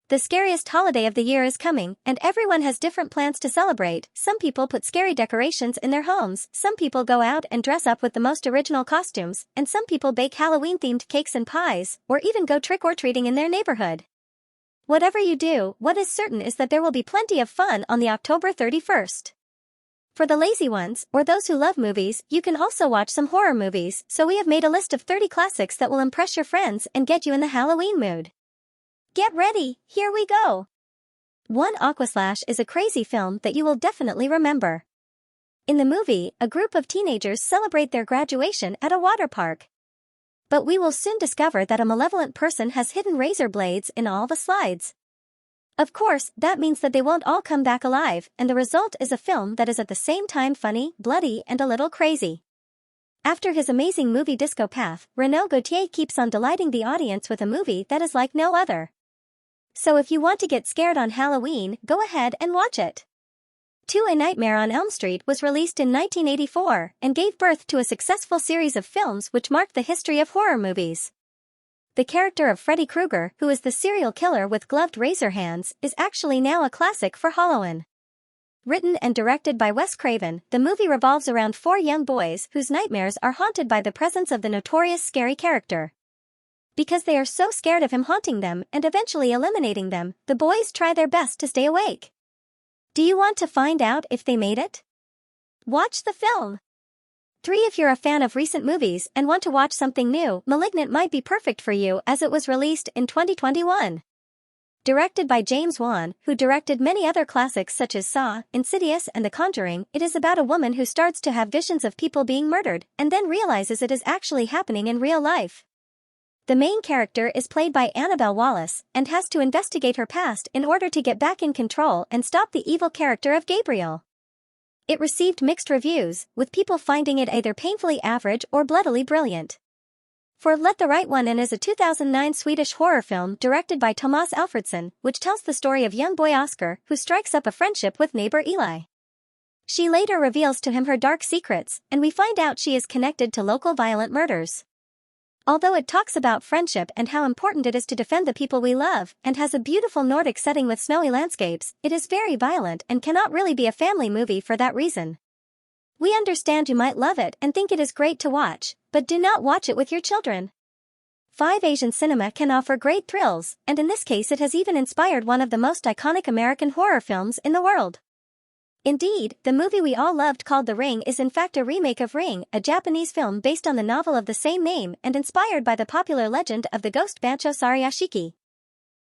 The scariest holiday of the year is coming, and everyone has different plans to celebrate. Some people put scary decorations in their homes, some people go out and dress up with the most original costumes, and some people bake Halloween-themed cakes and pies, or even go trick-or-treating in their neighborhood. Whatever you do, what is certain is that there will be plenty of fun on the October 31st. For the lazy ones, or those who love movies, you can also watch some horror movies, so we have made a list of 30 classics that will impress your friends and get you in the Halloween mood. Get ready, here we go! 1. Aqua is a crazy film that you will definitely remember. In the movie, a group of teenagers celebrate their graduation at a water park. But we will soon discover that a malevolent person has hidden razor blades in all the slides. Of course, that means that they won't all come back alive, and the result is a film that is at the same time funny, bloody, and a little crazy. After his amazing movie Disco Path, Renaud Gautier keeps on delighting the audience with a movie that is like no other. So if you want to get scared on Halloween, go ahead and watch it. 2. A Nightmare on Elm Street was released in 1984 and gave birth to a successful series of films which marked the history of horror movies. The character of Freddy Krueger, who is the serial killer with gloved razor hands, is actually now a classic for Halloween. Written and directed by Wes Craven, the movie revolves around 4 young boys whose nightmares are haunted by the presence of the notorious scary character. Because they are so scared of him haunting them and eventually eliminating them, the boys try their best to stay awake. Do you want to find out if they made it? Watch the film. 3. If you're a fan of recent movies and want to watch something new, Malignant might be perfect for you as it was released in 2021. Directed by James Wan, who directed many other classics such as Saw, Insidious, and The Conjuring, it is about a woman who starts to have visions of people being murdered and then realizes it is actually happening in real life. The main character is played by Annabelle Wallis and has to investigate her past in order to get back in control and stop the evil character of Gabriel. It received mixed reviews, with people finding it either painfully average or bloodily brilliant. 4. Let the Right One In is a 2009 Swedish horror film directed by Tomas Alfredson, which tells the story of young boy Oscar, who strikes up a friendship with neighbor Eli. She later reveals to him her dark secrets, and we find out she is connected to local violent murders. Although it talks about friendship and how important it is to defend the people we love, and has a beautiful Nordic setting with snowy landscapes, it is very violent and cannot really be a family movie for that reason. We understand you might love it and think it is great to watch, but do not watch it with your children. 5. Asian cinema can offer great thrills, and in this case it has even inspired one of the most iconic American horror films in the world. Indeed, the movie we all loved called The Ring is in fact a remake of Ring, a Japanese film based on the novel of the same name and inspired by the popular legend of the ghost Bancho Sariashiki.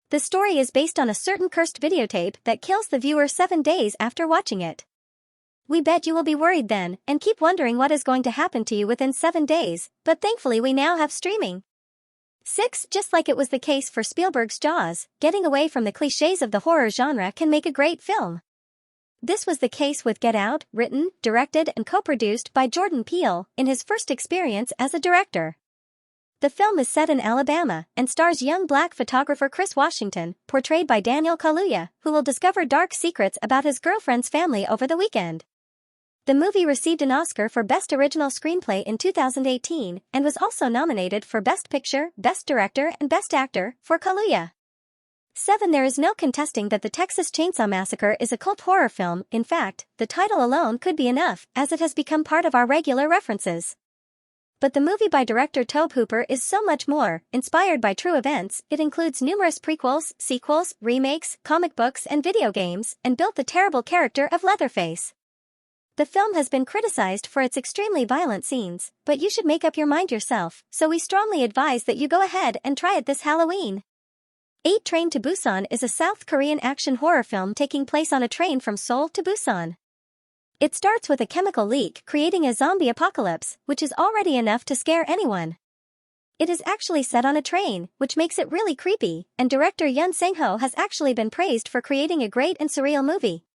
The story is based on a certain cursed videotape that kills the viewer 7 days after watching it. We bet you will be worried then, and keep wondering what is going to happen to you within 7 days, but thankfully we now have streaming. 6. Just like it was the case for Spielberg's Jaws, getting away from the clichés of the horror genre can make a great film. This was the case with Get Out, written, directed and co-produced by Jordan Peele in his first experience as a director. The film is set in Alabama and stars young black photographer Chris Washington, portrayed by Daniel Kaluuya, who will discover dark secrets about his girlfriend's family over the weekend. The movie received an Oscar for Best Original Screenplay in 2018 and was also nominated for Best Picture, Best Director and Best Actor for Kaluuya. 7. There is no contesting that the Texas Chainsaw Massacre is a cult horror film. In fact, the title alone could be enough, as it has become part of our regular references. But the movie by director Tobe Hooper is so much more. Inspired by true events, it includes numerous prequels, sequels, remakes, comic books and video games, and built the terrible character of Leatherface. The film has been criticized for its extremely violent scenes, but you should make up your mind yourself, so we strongly advise that you go ahead and try it this Halloween. 8. Train to Busan is a South Korean action horror film taking place on a train from Seoul to Busan. It starts with a chemical leak creating a zombie apocalypse, which is already enough to scare anyone. It is actually set on a train, which makes it really creepy, and director Yoon Sang-ho has actually been praised for creating a great and surreal movie.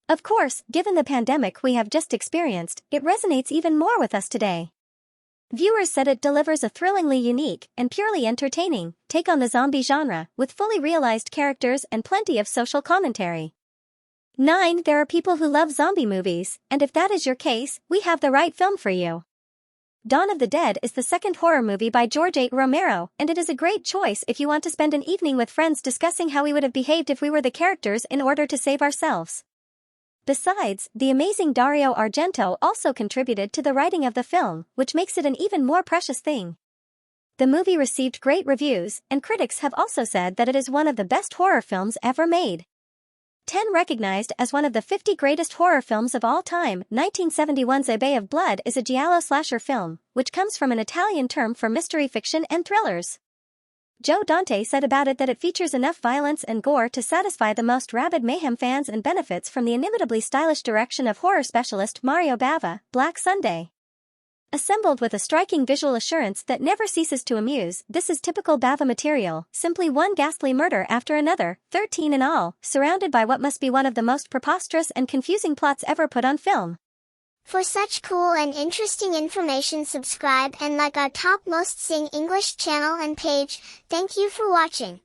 Of course, given the pandemic we have just experienced, it resonates even more with us today. Viewers said it delivers a thrillingly unique and purely entertaining take on the zombie genre, with fully realized characters and plenty of social commentary. 9. There are people who love zombie movies, and if that is your case, we have the right film for you. Dawn of the Dead is the second horror movie by George A. Romero, and it is a great choice if you want to spend an evening with friends discussing how we would have behaved if we were the characters in order to save ourselves. Besides, the amazing Dario Argento also contributed to the writing of the film, which makes it an even more precious thing. The movie received great reviews, and critics have also said that it is one of the best horror films ever made. 10 Recognized as one of the 50 greatest horror films of all time, 1971's A Bay of Blood is a giallo slasher film, which comes from an Italian term for mystery fiction and thrillers. Joe Dante said about it that it features enough violence and gore to satisfy the most rabid mayhem fans and benefits from the inimitably stylish direction of horror specialist Mario Bava, Black Sunday. Assembled with a striking visual assurance that never ceases to amuse, this is typical Bava material, simply one ghastly murder after another, 13 in all, surrounded by what must be one of the most preposterous and confusing plots ever put on film. For such cool and interesting information, subscribe and like our top most Sing English channel and page. Thank you for watching.